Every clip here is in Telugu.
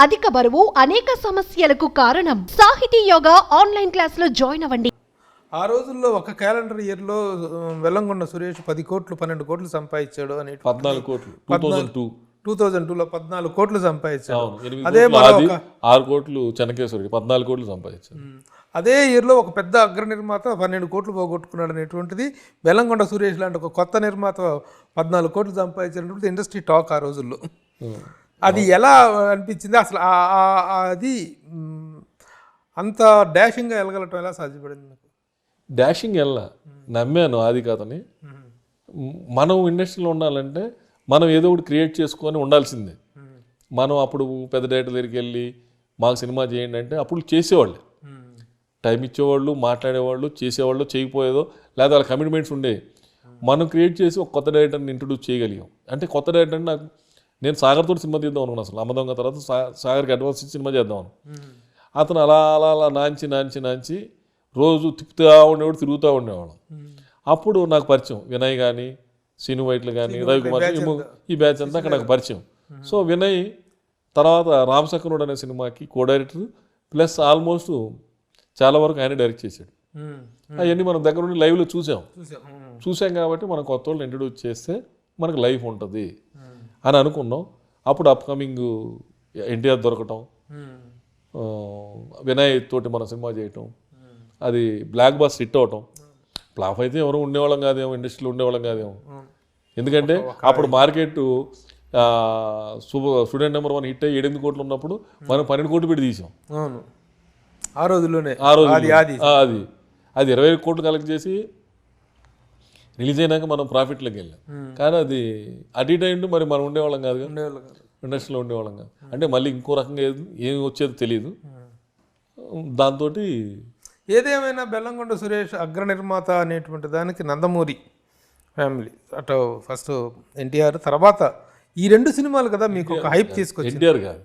అధిక బరువు అనేక సమస్యలకు కారణం. సాహితీ యోగా ఆన్లైన్ క్లాసులో జాయిన్ అవ్వండి. ఆ రోజుల్లో ఒక క్యాలెండర్ ఇయర్లో వెల్లంగొండ సురేష్ 10 కోట్లు 12 కోట్లు సంపాదించాడు అని 14 కోట్లు 2002లో 14 కోట్లు సంపాదించాడు. అవును, 8 అదే కోట్లు మరో ఆది, ఒక 6 కోట్లు చెన్నకేశ్వరికి 14 కోట్లు సంపాదించాడు. అదే ఇయర్లో ఒక పెద్ద అగ్ర నిర్మాత 12 కోట్లు పోగొట్టుకున్నాడు అనేటువంటిది వెల్లంగొండ సురేష్ లాంటి ఒక కొత్త నిర్మాత 14 కోట్లు సంపాదించినటువంటి ఇండస్ట్రీ టాక్ ఆ రోజుల్లో. అది ఎలా అనిపించింది అసలు? అది అంత డాషింగ్గా వెళ్ళగలటం ఎలా సాధ్యపడింది నాకు? డాషింగ్ వెళ్ళా, నమ్మాను ఆది కథని. మనం ఇండస్ట్రీలో ఉండాలంటే మనం ఏదో ఒకటి క్రియేట్ చేసుకొని ఉండాల్సిందే. మనం అప్పుడు పెద్ద డైరెక్టర్ దగ్గరికి వెళ్ళి మాకు సినిమా చేయండి అంటే అప్పుడు చేసేవాళ్ళు, టైం ఇచ్చేవాళ్ళు, మాట్లాడేవాళ్ళు, చేసేవాళ్ళు, చేయకపోయేదో లేదా వాళ్ళ కమిట్మెంట్స్ ఉండేవి. మనం క్రియేట్ చేసి ఒక కొత్త డైరెక్టర్ని ఇంట్రొడ్యూస్ చేయగలిగాం. అంటే కొత్త డైరెక్టర్ అంటే నాకు, నేను సాగర్తో సినిమా తీద్దాం అనుకున్నాను. అసలు అమ్మదొంగ తర్వాత సాగర్కి అడ్వాన్స్ ఇచ్చి సినిమా చేద్దాం. అతను అలా అలా అలా నాంచి రోజు తిప్పుతూ ఉండేవాడు, తిరుగుతూ ఉండేవాళ్ళం. అప్పుడు నాకు పరిచయం వినయ్ కానీ, సీను వైట్లు కానీ, రవికుమార్, ఈ బ్యాచ్ అంతా అక్కడ నాకు పరిచయం. సో వినయ్ తర్వాత రామసకరుడు అనే సినిమాకి కో డైరెక్టర్ ప్లస్ ఆల్మోస్ట్ చాలా వరకు ఆయన డైరెక్ట్ చేశాడు. అవన్నీ మనం దగ్గర నుండి లైవ్లో చూసాం కాబట్టి మనం కొత్త వాళ్ళని ఇంట్రడ్యూస్ చేస్తే మనకు లైఫ్ ఉంటుంది అని అనుకున్నాం. అప్పుడు అప్కమింగ్ ఎన్టీఆర్ దొరకటం, వినయ్ తోటి మన సినిమా చేయటం, అది బ్లాక్ బాస్ హిట్ అవటం. ఫ్లాప్ అయితే ఎవరు ఉండేవాళ్ళం కాదేమో, ఇండస్ట్రీలో ఉండేవాళ్ళం కాదేమో. ఎందుకంటే అప్పుడు మార్కెట్ స్టూడెంట్ నెంబర్ 1 హిట్ అయ్యి 7 కోట్లు ఉన్నప్పుడు మనం 12 కోట్లు పెట్టి తీసాం. ఆ రోజుల్లోనే అది 20 కోట్లు కలెక్ట్ చేసి రిలీజ్ అయినాక మనం ప్రాఫిట్లోకి వెళ్ళాం. కానీ అది అటు టైం మరి మనం ఉండేవాళ్ళం కాదు, ఇండస్ట్రీలో ఉండేవాళ్ళం కాదు. అంటే మళ్ళీ ఇంకో రకంగా ఏం వచ్చేదో తెలియదు. దాంతో ఏదేమైనా బెల్లంకొండ సురేష్ అగ్ర నిర్మాత అనేటువంటి దానికి నందమూరి ఫ్యామిలీ, అటు ఫస్ట్ ఎన్టీఆర్, తర్వాత ఈ 2 సినిమాలు కదా మీకు ఒక హైప్ తీసుకొచ్చి. ఎన్టీఆర్ కాదు,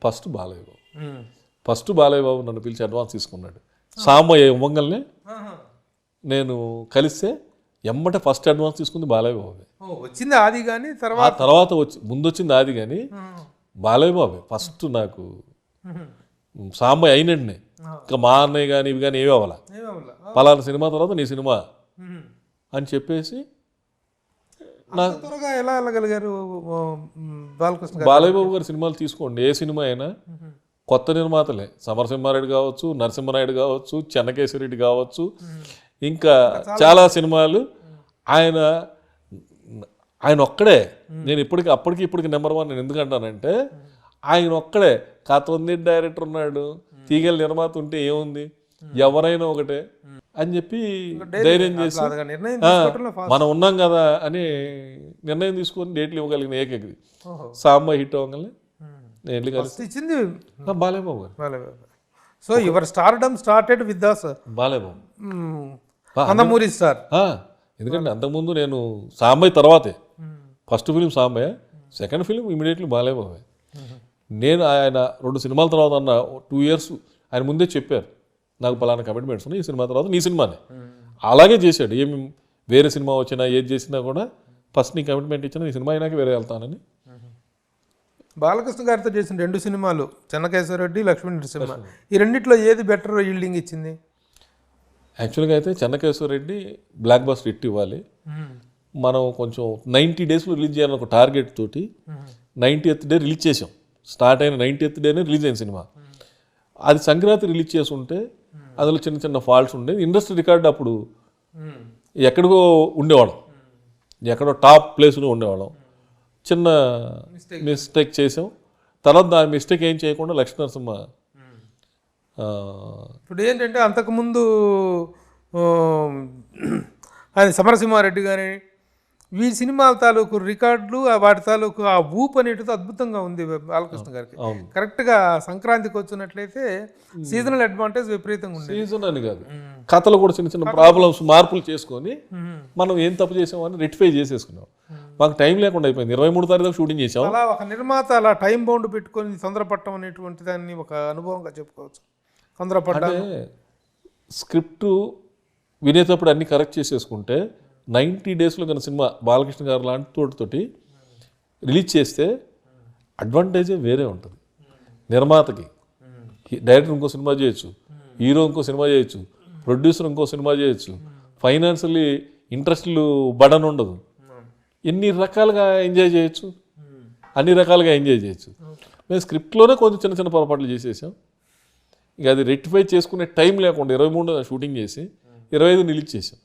ఫస్ట్ బాలయ్య బాబు నన్ను పిలిచి అడ్వాన్స్ తీసుకున్నాడు. సామయ్య ఇవ్వగలనే నేను కలిస్తే ఎమ్మటే ఫస్ట్ అడ్వాన్స్ తీసుకుంది బాలయ్య బాబే. వచ్చింది ఆది కానీ తర్వాత ముందు వచ్చింది ఆది కానీ బాలయ్య బాబే ఫస్ట్. నాకు సాంబయ్య అయినట్నే, ఇంకా మా అన్నయ్య కానీ ఇవి కానీ ఏవి అవ్వాల, పలానా సినిమా తర్వాత నీ సినిమా అని చెప్పేసి త్వరగా ఎలా వెళ్ళగలిగారు? బాలయ్య బాబు గారి సినిమాలు తీసుకోండి, ఏ సినిమా అయినా కొత్త నిర్మాతలే. సమరసింహారెడ్డి కావచ్చు, నరసింహనాయుడు కావచ్చు, చెన్నకేశ్వరరెడ్డి కావచ్చు, ఇంకా చాలా సినిమాలు. ఆయన ఒక్కడే. నేను అప్పటికి నెంబర్ 1 నేను ఎందుకంటానంటే ఆయన ఒక్కడే. కథ ఉంది, డైరెక్టర్ ఉన్నాడు, తీగల నిర్మాత ఉంటే ఏముంది, ఎవరైనా ఒకటే అని చెప్పి ధైర్యం చేసి మనం ఉన్నాం కదా అని నిర్ణయం తీసుకొని డేట్లు ఇవ్వగలిగిన ఏకైకది సాంబ హిట్ అవ్వగలనే నేను కలిసి ఇచ్చింది Balayya Babu garu. So your stardom started with Balayya Babu, Nandamuri star. ఎందుకంటే అంతకుముందు నేను సాంబయ్య తర్వాతే, first film Sambayya, second film immediately Balayya Babu. నేను ఆయన 2 సినిమాల తర్వాత అన్న 2 years ఆయన ముందే చెప్పారు, నాకు పలానా కమిట్మెంట్స్ ఉన్నాయి, ఈ సినిమా తర్వాత నీ సినిమానే. అలాగే చేశాడు. ఏమి వేరే సినిమా వచ్చినా ఏది చేసినా కూడా ఫస్ట్ నీ కమిట్మెంట్ ఇచ్చినా ఈ సినిమా అయినాక వేరే వెళ్తానని. బాలకృష్ణ గారితో చేసిన 2 సినిమాలు చెన్నకేశ్వరరెడ్డి, లక్ష్మీ నరసింహ, ఈ రెండిట్లో ఏది బెటర్ ఈల్డింగ్ ఇచ్చింది? యాక్చువల్గా అయితే చెన్నకేశ్వరరెడ్డి బ్లాక్ బస్టర్ హిట్ ఇవ్వాలి. మనం కొంచెం 90 daysలో రిలీజ్ చేయాలని ఒక టార్గెట్ తోటి 90th day రిలీజ్ చేసాం. స్టార్ట్ అయిన 90th dayనే రిలీజ్ అయిన సినిమా. అది సంక్రాంతి రిలీజ్ చేసి ఉంటే అందులో చిన్న చిన్న ఫాల్ట్స్ ఉండే. ఇండస్ట్రీ రికార్డు అప్పుడు ఎక్కడికో ఉండేవాళ్ళం, ఎక్కడో టాప్ ప్లేస్లో ఉండేవాళ్ళం. చిన్న మిస్టేక్ చేసాం. తర్వాత దాని మిస్టేక్ ఏం చేయకుండా లక్ష్మీ నరసింహ. ఇప్పుడు ఏంటంటే అంతకుముందు ఆయన సమరసింహారెడ్డి కానీ వీరి సినిమాల తాలూకు రికార్డులు, వాటి తాలూకు ఆ ఊపు అనేటిది అద్భుతంగా ఉంది బాలకృష్ణ గారికి. కరెక్ట్గా సంక్రాంతికి వచ్చినట్లయితే సీజనల్ అడ్వాంటేజ్ విపరీతంగా ఉంది. సీజన్ అని కాదు, కథలు కూడా చిన్న చిన్న ప్రాబ్లమ్స్ మార్పులు చేసుకొని మనం ఏం తప్పు చేసామని రెక్టిఫై చేసేసుకున్నాం. మాకు టైం లేకుండా అయిపోయింది. 23 తారీఖు షూటింగ్ చేసాం. అలా ఒక నిర్మాత అలా టైం బౌండ్ పెట్టుకొని తొందరపడటం అనేటువంటి దాన్ని ఒక అనుభవంగా చెప్పుకోవచ్చు. తొందరపడ్డా స్క్రిప్ట్ వినేటప్పుడు అన్ని కరెక్ట్ చేసేసుకుంటే 90 daysలో కన్నా సినిమా బాలకృష్ణ గారు లాంటి తోటి రిలీజ్ చేస్తే అడ్వాంటేజే వేరే ఉంటుంది. నిర్మాతకి డైరెక్టర్ ఇంకో సినిమా చేయొచ్చు, హీరో ఇంకో సినిమా చేయొచ్చు, ప్రొడ్యూసర్ ఇంకో సినిమా చేయొచ్చు, ఫైనాన్షియల్లీ ఇంట్రెస్ట్లు బడన్ ఉండదు. ఎన్ని రకాలుగా ఎంజాయ్ చేయొచ్చు, అన్ని రకాలుగా ఎంజాయ్ చేయొచ్చు. మేము స్క్రిప్ట్లోనే కొంచెం చిన్న చిన్న పొరపాట్లు చేసేసాం. ఇక అది రెక్టిఫై చేసుకునే టైం లేకుండా 23 షూటింగ్ చేసి 25 రిలీజ్ చేసాం.